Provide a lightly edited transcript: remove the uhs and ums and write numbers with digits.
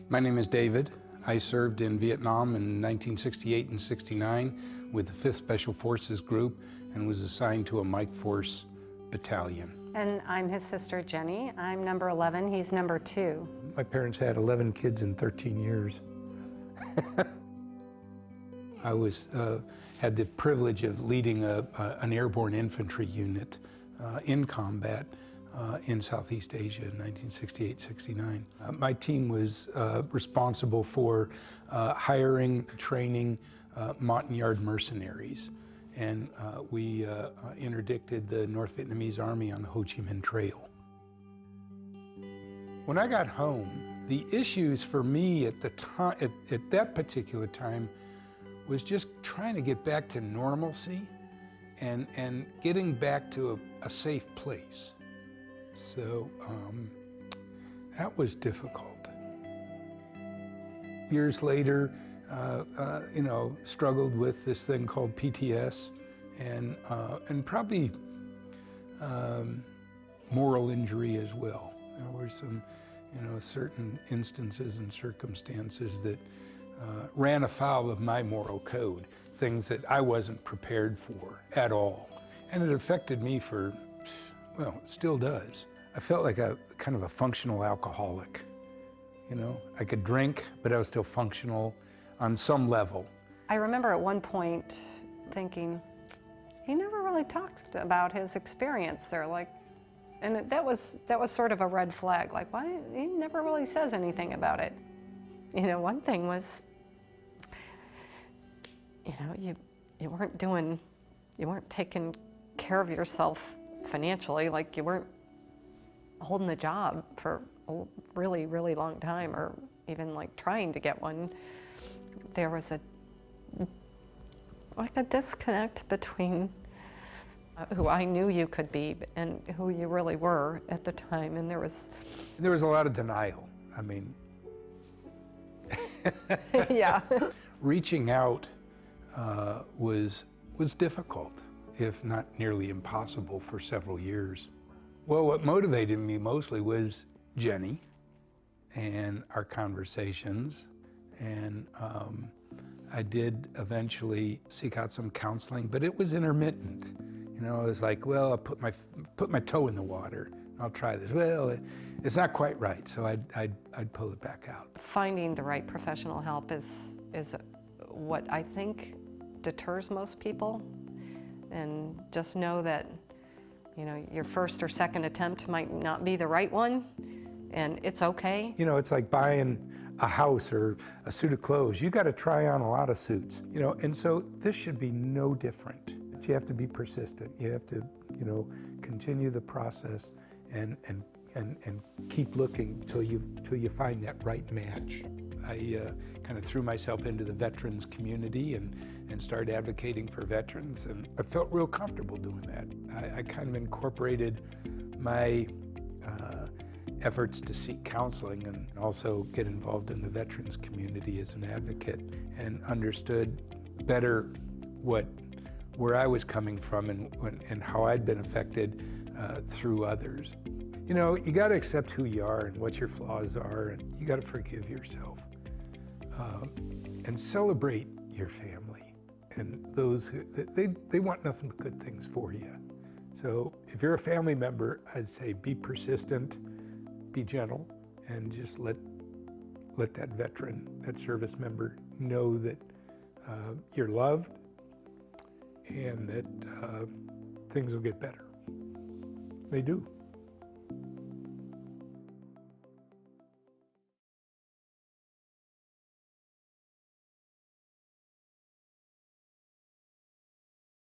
My name is David. I served in Vietnam in 1968 and 69 with the 5th Special Forces Group and was assigned to a Mike Force battalion. And I'm his sister Jenny. I'm number 11, he's number 2. My parents had 11 kids in 13 years. I had the privilege of leading an airborne infantry unit in combat in Southeast Asia in 1968-69. My team was responsible for hiring, training Montagnard mercenaries, and we interdicted the North Vietnamese Army on the Ho Chi Minh Trail. When I got home, the issues for me at the time, at that particular time, was just trying to get back to normalcy and getting back to a safe place. So that was difficult. Years later, struggled with this thing called PTSD and probably moral injury as well. There were some, certain instances and circumstances that ran afoul of my moral code, things that I wasn't prepared for at all. And it affected me for, well, it still does. I felt like a kind of a functional alcoholic. I could drink, but I was still functional on some level. I remember at one point thinking, he never really talked about his experience there, and that was sort of a red flag, like, why, he never really says anything about it. One thing was, you weren't taking care of yourself financially, like you weren't holding a job for a really, really long time, or even like trying to get one. There was a disconnect between who I knew you could be and who you really were at the time, and there was a lot of denial. I mean, yeah. Reaching out was difficult, if not nearly impossible, for several years. Well, what motivated me mostly was Jenny and our conversations, and I did eventually seek out some counseling, but it was intermittent. It was like, well, I'll put my toe in the water. I'll try this. Well, it's not quite right, so I'd pull it back out. Finding the right professional help is what I think deters most people, and just know that your first or second attempt might not be the right one, and it's okay. It's like buying a house or a suit of clothes. You got to try on a lot of suits, and so this should be no different. You have to be persistent. You have to, continue the process and keep looking till you find that right match. I kind of threw myself into the veterans community and started advocating for veterans, and I felt real comfortable doing that. I kind of incorporated my efforts to seek counseling and also get involved in the veterans community as an advocate, and understood better where I was coming from and how I'd been affected through others. You got to accept who you are and what your flaws are, and you got to forgive yourself and celebrate your family and those who they want nothing but good things for you. So if you're a family member, I'd say be persistent, be gentle, and just let that veteran, that service member, know that you're loved and that things will get better. They do.